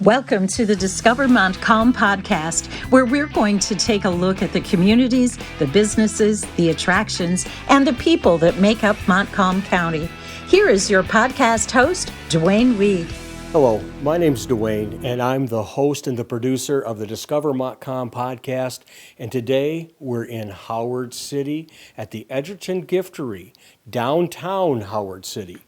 Welcome to the Discover Montcalm Podcast, where we're going to take a look at the communities, the businesses, the attractions, and the people that make up Montcalm County. Here is your podcast host, Dwayne Weed. Hello, my name's Dwayne, and I'm the host and the producer of the Discover Montcalm Podcast. And today we're in Howard City at the Edgerton Giftery, downtown Howard City.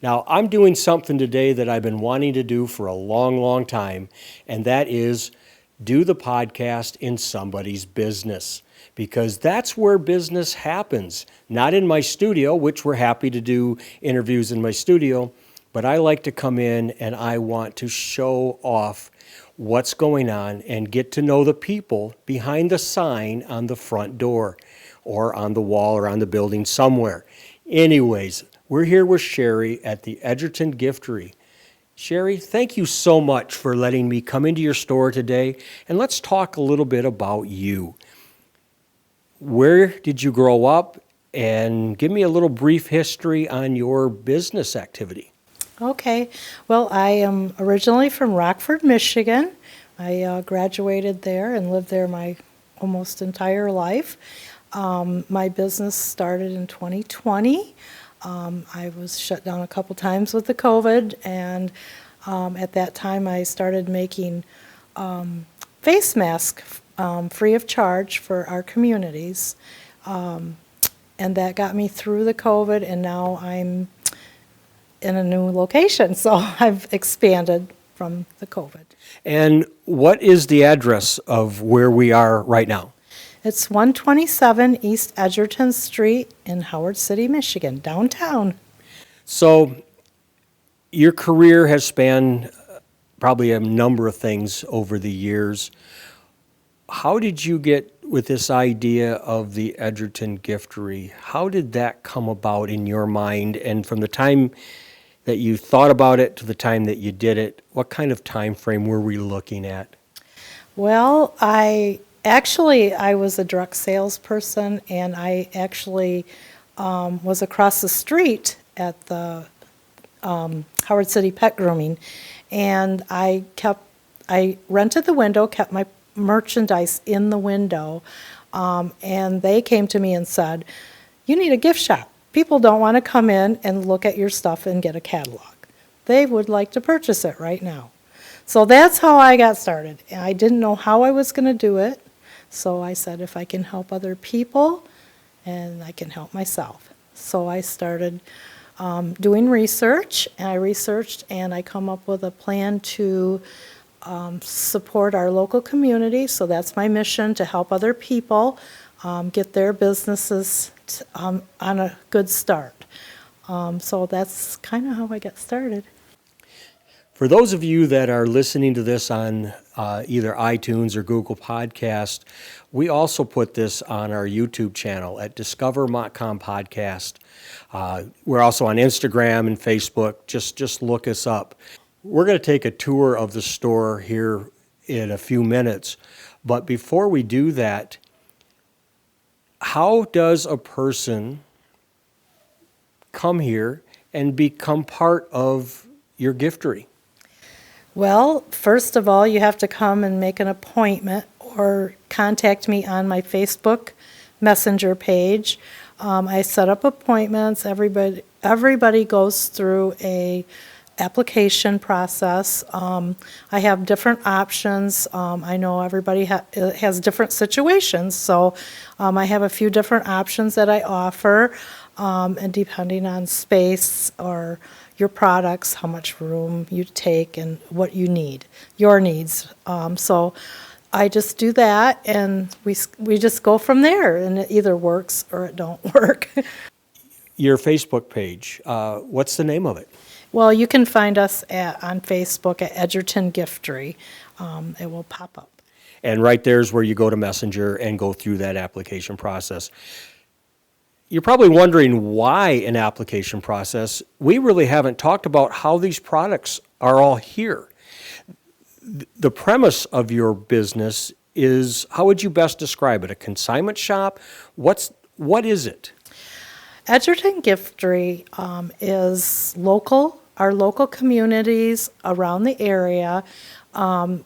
Now, I'm doing something today that I've been wanting to do for a long, long time, and that is do the podcast in somebody's business, because that's where business happens. Not in my studio, which we're happy to do interviews in my studio, but I like to come in and I want to show off what's going on and get to know the people behind the sign on the front door or on the wall or on the building somewhere. Anyways, we're here with Sherri at the Edgerton Giftery. Sherri, thank you so much for letting me come into your store today, and let's talk a little bit about you. Where did you grow up, and give me a little brief history on your business activity. Okay, well, I am originally from Rockford, Michigan. I graduated there and lived there my almost entire life. My business started in 2020. I was shut down a couple times with the COVID, and at that time I started making face masks free of charge for our communities. And that got me through the COVID, and now I'm in a new location, so I've expanded from the COVID. And what is the address of where we are right now? It's 127 East Edgerton Street in Howard City, Michigan, downtown. So your career has spanned probably a number of things over the years. How did you get with this idea of the Edgerton Giftery? How did that come about in your mind? And from the time that you thought about it to the time that you did it, what kind of time frame were we looking at? Well, I was a direct salesperson, and I actually was across the street at the Howard City Pet Grooming, and I rented the window, kept my merchandise in the window, and they came to me and said, "You need a gift shop. People don't want to come in and look at your stuff and get a catalog. They would like to purchase it right now." So that's how I got started. I didn't know how I was going to do it. So I said, if I can help other people, and I can help myself. So I started doing research, and I researched, and I come up with a plan to support our local community. So that's my mission, to help other people get their businesses on a good start. So that's kind of how I got started. For those of you that are listening to this on either iTunes or Google Podcast, we also put this on our YouTube channel at Discover Montcalm Podcast. We're also on Instagram and Facebook. Just look us up. We're going to take a tour of the store here in a few minutes. But before we do that, how does a person come here and become part of your giftery? Well, first of all, you have to come and make an appointment or contact me on my Facebook Messenger page. I set up appointments. Everybody goes through a application process. I have different options. I know everybody has different situations, so I have a few different options that I offer, and depending on space or your products, how much room you take, and what you need, your needs. So I just do that, and we just go from there, and it either works or it don't work. Your Facebook page, what's the name of it? Well, you can find us on Facebook at Edgerton Giftery. It will pop up. And right there's where you go to Messenger and go through that application process. You're probably wondering why an application process. We really haven't talked about how these products are all here. The premise of your business is, how would you best describe it? A consignment shop? What is it? Edgerton Giftery is local our local communities around the area.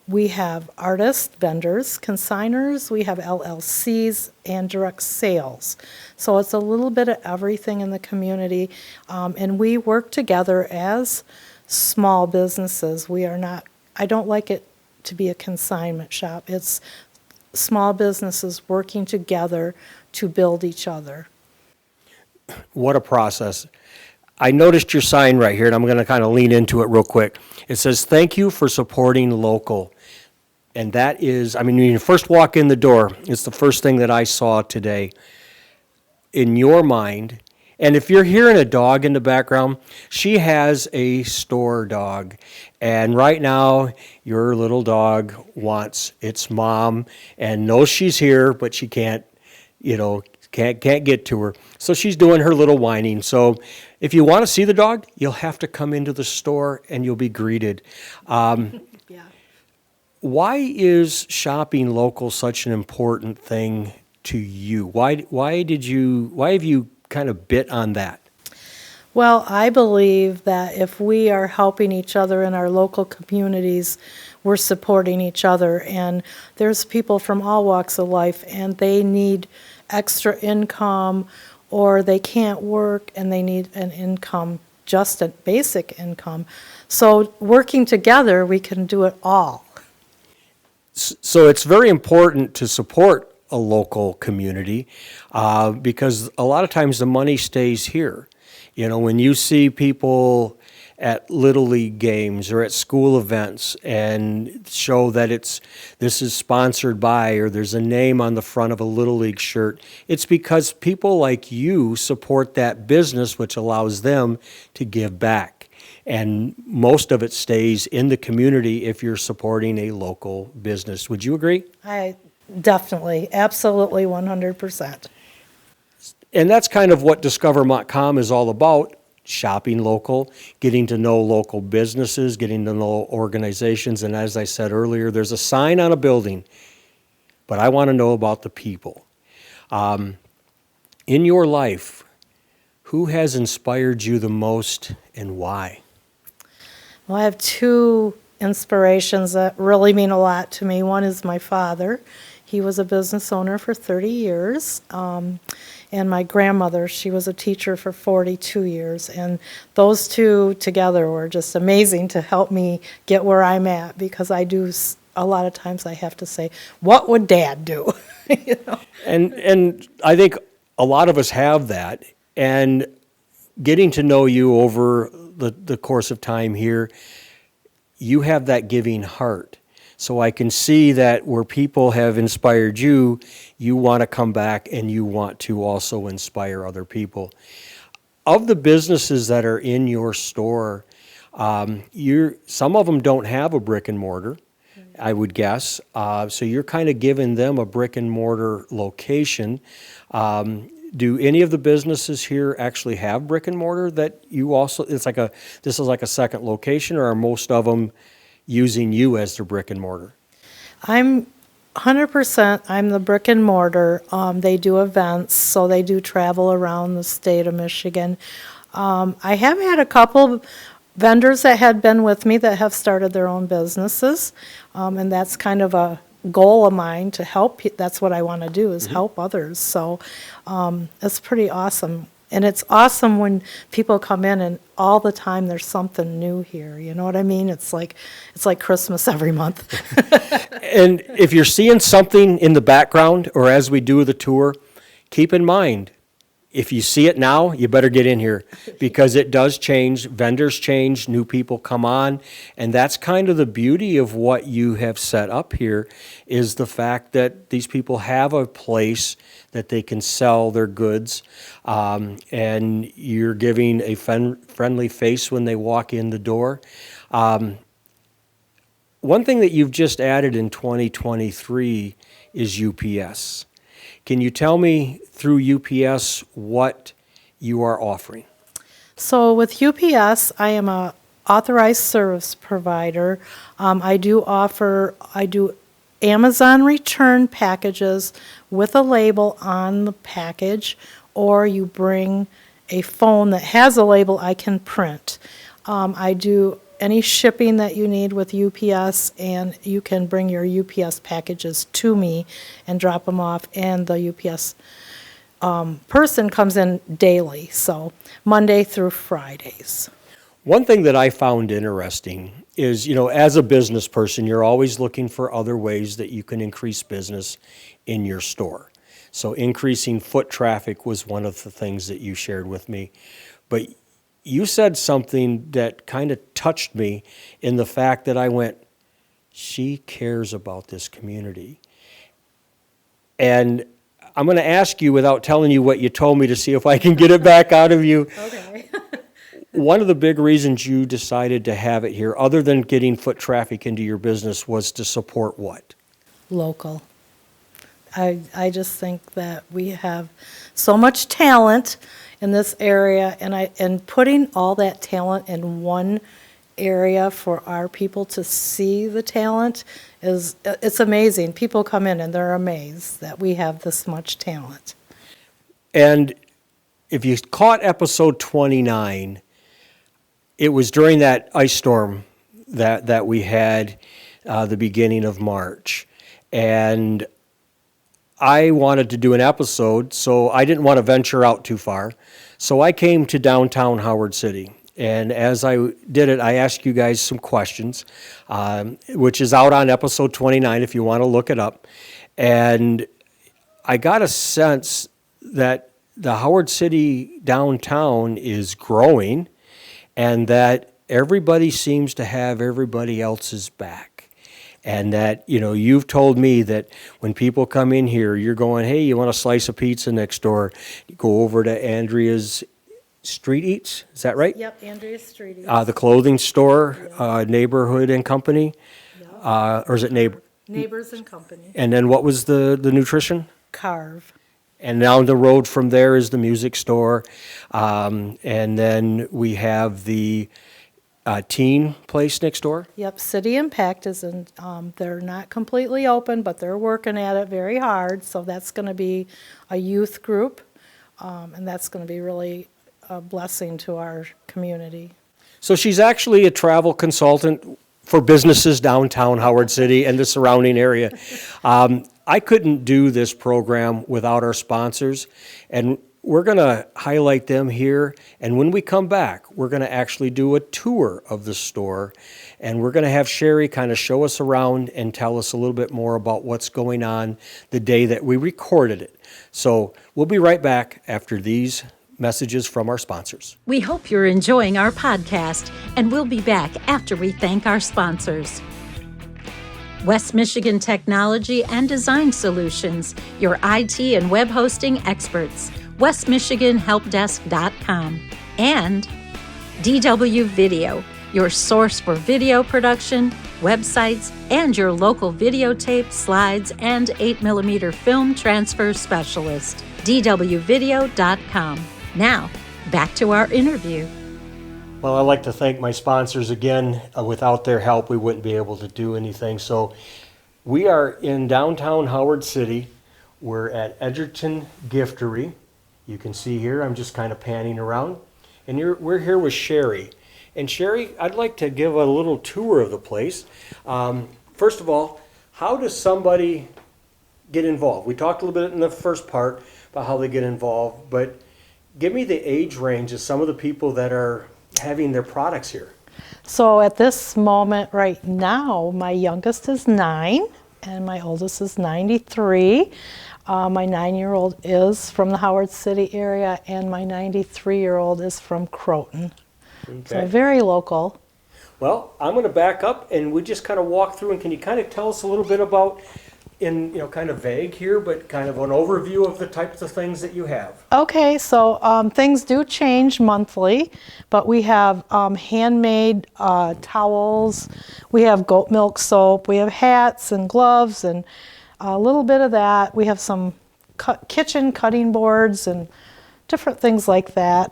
We have artists, vendors, consignors, we have LLCs, and direct sales. So it's a little bit of everything in the community, and we work together as small businesses. We are not, I don't like it to be a consignment shop. It's small businesses working together to build each other. What a process. I noticed your sign right here, and I'm going to kind of lean into it real quick. It says, "Thank you for supporting local." And that is, I mean, when you first walk in the door, it's the first thing that I saw today. In your mind, and if you're hearing a dog in the background, she has a store dog. And right now, your little dog wants its mom and knows she's here, but she can't get to her. So she's doing her little whining. So if you want to see the dog, you'll have to come into the store and you'll be greeted. Yeah. Why is shopping local such an important thing to you? Why have you kind of bit on that? Well, I believe that if we are helping each other in our local communities, we're supporting each other. And there's people from all walks of life, and they need extra income, or they can't work and they need an income, just a basic income. So working together, we can do it all. So it's very important to support a local community because a lot of times the money stays here. You know, when you see people at Little League games or at school events and show that this is sponsored by, or there's a name on the front of a Little League shirt, it's because people like you support that business, which allows them to give back. And most of it stays in the community if you're supporting a local business. Would you agree? I definitely, absolutely, 100%. And that's kind of what Discover Montcalm is all about. Shopping local, getting to know local businesses, getting to know organizations. And as I said earlier, there's a sign on a building, but I want to know about the people. In your life, who has inspired you the most and why? Well, I have two inspirations that really mean a lot to me. One is my father. He was a business owner for 30 years. And my grandmother, she was a teacher for 42 years. And those two together were just amazing to help me get where I'm at, because I do, a lot of times I have to say, what would Dad do? You know? And I think a lot of us have that. And getting to know you over the course of time here, you have that giving heart. So I can see that where people have inspired you, you want to come back and you want to also inspire other people. Of the businesses that are in your store, some of them don't have a brick and mortar, I would guess. So you're kind of giving them a brick and mortar location. Do any of the businesses here actually have brick and mortar that you also, this is like a second location, or are most of them using you as their brick and mortar? I'm 100%, I'm the brick and mortar. They do events, so they do travel around the state of Michigan. I have had a couple vendors that had been with me that have started their own businesses, and that's kind of a goal of mine to help. That's what I want to do, is help others. So it's pretty awesome. And it's awesome when people come in and all the time there's something new here. You know what I mean? It's like Christmas every month. And if you're seeing something in the background or as we do the tour, keep in mind, if you see it now, you better get in here, because it does change. Vendors change, new people come on, and that's kind of the beauty of what you have set up here, is the fact that these people have a place that they can sell their goods, and you're giving a friendly face when they walk in the door. One thing that you've just added in 2023 is UPS. Can you tell me through UPS what you are offering? So with UPS, I am a authorized service provider. I do Amazon return packages with a label on the package, or you bring a phone that has a label I can print. I do any shipping that you need with UPS, and you can bring your UPS packages to me and drop them off, and the UPS person comes in daily, so Monday through Fridays. One thing that I found interesting is, as a business person, you're always looking for other ways that you can increase business in your store. So increasing foot traffic was one of the things that you shared with me. But you said something that kind of touched me in the fact that I went, she cares about this community. And I'm going to ask you without telling you what you told me to see if I can get it back out of you. Okay. One of the big reasons you decided to have it here, other than getting foot traffic into your business, was to support what? Local. I just think that we have so much talent in this area, and putting all that talent in one area for our people to see the talent it's amazing. People come in and they're amazed that we have this much talent. And if you caught episode 29, it was during that ice storm that we had the beginning of March. And I wanted to do an episode, so I didn't want to venture out too far. So I came to downtown Howard City. And as I did it, I asked you guys some questions, which is out on episode 29 if you want to look it up. And I got a sense that the Howard City downtown is growing and that everybody seems to have everybody else's back. And that, you've told me that when people come in here, you're going, hey, you want a slice of pizza next door? You go over to Andrea's Street Eats, is that right? Yep, Andrea's Street Eats. The clothing store, Neighborhood and Company, or is it Neighbors and Company. And then what was the nutrition? Carve. And down the road from there is the music store. And then we have the teen place next door. Yep, City Impact is in, they're not completely open, but they're working at it very hard. So that's going to be a youth group, and that's going to be really a blessing to our community. So she's actually a travel consultant for businesses downtown Howard City and the surrounding area. I couldn't do this program without our sponsors, and we're going to highlight them here. And when we come back, we're going to actually do a tour of the store, and we're going to have Sherri kind of show us around and tell us a little bit more about what's going on the day that we recorded it. So we'll be right back after these messages from our sponsors. We hope you're enjoying our podcast, and we'll be back after we thank our sponsors. West Michigan Technology and Design Solutions, your IT and web hosting experts. westmichiganhelpdesk.com. And DW Video, your source for video production, websites, and your local videotape, slides, and 8mm film transfer specialist. dwvideo.com. Now, back to our interview. Well, I'd like to thank my sponsors again. Without their help, we wouldn't be able to do anything. So we are in downtown Howard City. We're at Edgerton Giftery. You can see here, I'm just kind of panning around. And we're here with Sherri. And Sherri, I'd like to give a little tour of the place. First of all, how does somebody get involved? We talked a little bit in the first part about how they get involved, but give me the age range of some of the people that are having their products here. So at this moment right now, my youngest is 9 and my oldest is 93. My 9-year-old is from the Howard City area, and my 93-year-old is from Croton. Okay. So very local. Well, I'm going to back up and we just kind of walk through, and can you kind of tell us a little bit about, kind of vague here, but kind of an overview of the types of things that you have? Okay, so things do change monthly, but we have handmade towels, we have goat milk soap, we have hats and gloves and a little bit of that. We have some kitchen cutting boards and different things like that.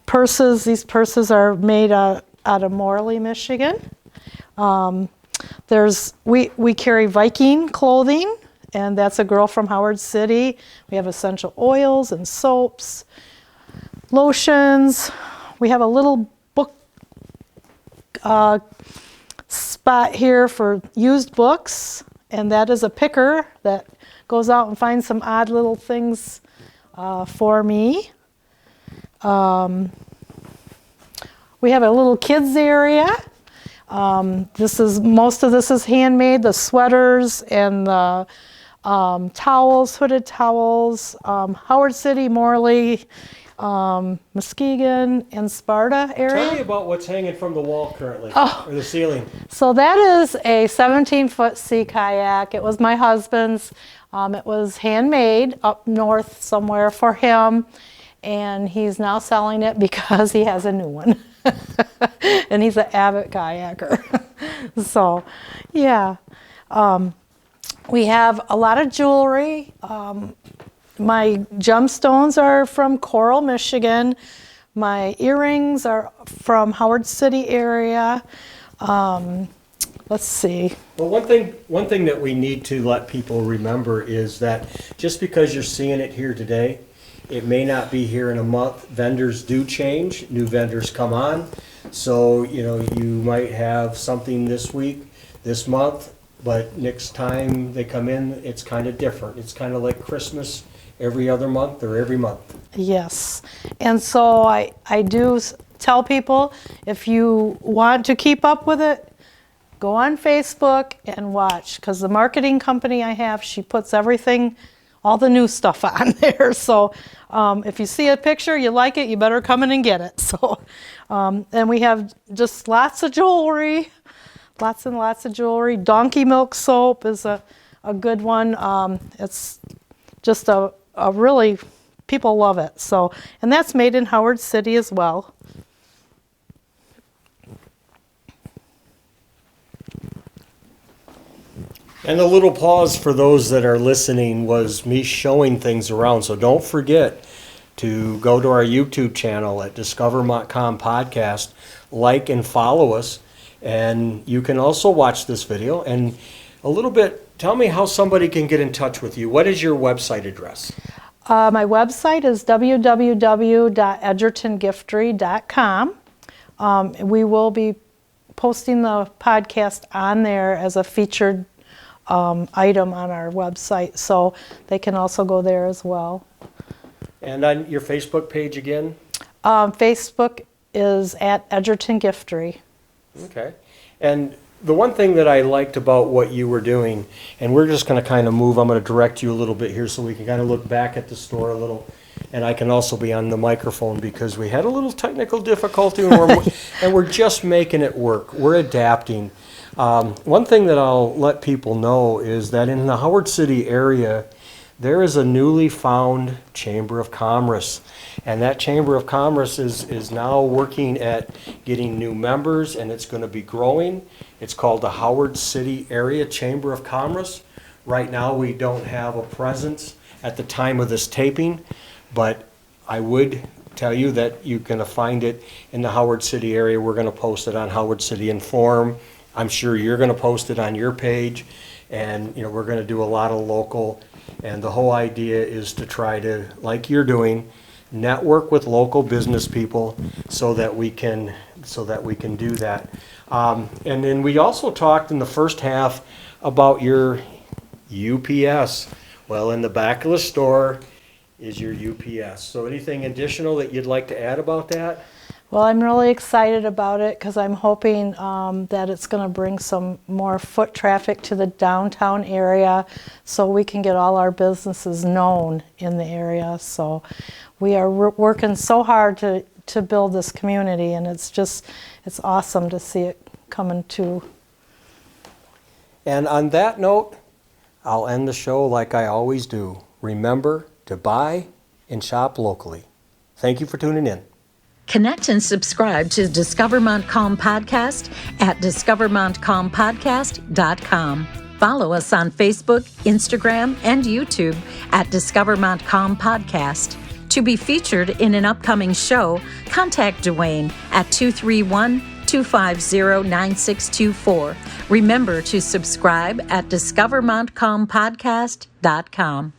Purses, these purses are made out of Morley, Michigan. We carry Viking clothing, and that's a girl from Howard City. We have essential oils and soaps, lotions. We have a little spot here for used books, and that is a picker that goes out and finds some odd little things for me. We have a little kids area. Most of this is handmade, the sweaters and the towels, hooded towels, Howard City, Morley, Muskegon, and Sparta area. Tell me about what's hanging from the wall currently, or the ceiling. So that is a 17-foot sea kayak. It was my husband's. It was handmade up north somewhere for him, and he's now selling it because he has a new one. And he's an avid kayaker. So, yeah. We have a lot of jewelry. My gemstones are from Coral, Michigan. My earrings are from Howard City area. Let's see. Well, one thing that we need to let people remember is that just because you're seeing it here today, it may not be here in a month. Vendors do change. New vendors come on. So, you might have something this week, this month, but next time they come in, it's kind of different. It's kind of like Christmas every other month or every month. Yes. And so I do tell people, if you want to keep up with it, go on Facebook and watch, because the marketing company I have, she puts everything, all the new stuff on there. So if you see a picture, you like it, you better come in and get it. So, and we have just lots of jewelry, lots and lots of jewelry. Donkey milk soap is a good one. It's just a really, people love it. So, and that's made in Howard City as well. And the little pause for those that are listening was me showing things around. So don't forget to go to our YouTube channel at Discover Montcalm Podcast, like and follow us. And you can also watch this video. And a little bit, tell me how somebody can get in touch with you. What is your website address? My website is www.edgertongiftery.com. We will be posting the podcast on there as a featured item on our website, so they can also go there as well. And on your Facebook page again? Facebook is at Edgerton Giftery. Okay. And the one thing that I liked about what you were doing, and we're just going to kind of move, I'm going to direct you a little bit here so we can kind of look back at the store a little, and I can also be on the microphone because we had a little technical difficulty and we're just making it work. We're adapting. One thing that I'll let people know is that in the Howard City area, there is a newly found Chamber of Commerce. And that Chamber of Commerce is now working at getting new members, and it's going to be growing. It's called the Howard City Area Chamber of Commerce. Right now we don't have a presence at the time of this taping, but I would tell you that you're going to find it in the Howard City area. We're going to post it on Howard City Inform. I'm sure you're going to post it on your page, and we're going to do a lot of local, and the whole idea is to try to, like you're doing, network with local business people so that we can do that. And then we also talked in the first half about your UPS. Well, in the back of the store is your UPS. So anything additional that you'd like to add about that? Well, I'm really excited about it because I'm hoping that it's going to bring some more foot traffic to the downtown area so we can get all our businesses known in the area. So we are working so hard to build this community, and it's awesome to see it coming to. And on that note, I'll end the show like I always do. Remember to buy and shop locally. Thank you for tuning in. Connect and subscribe to Discover Montcalm Podcast at discovermontcalmpodcast.com. Follow us on Facebook, Instagram, and YouTube at Discover Montcalm Podcast. To be featured in an upcoming show, contact Dwayne at 231-250-9624. Remember to subscribe at discovermontcalmpodcast.com.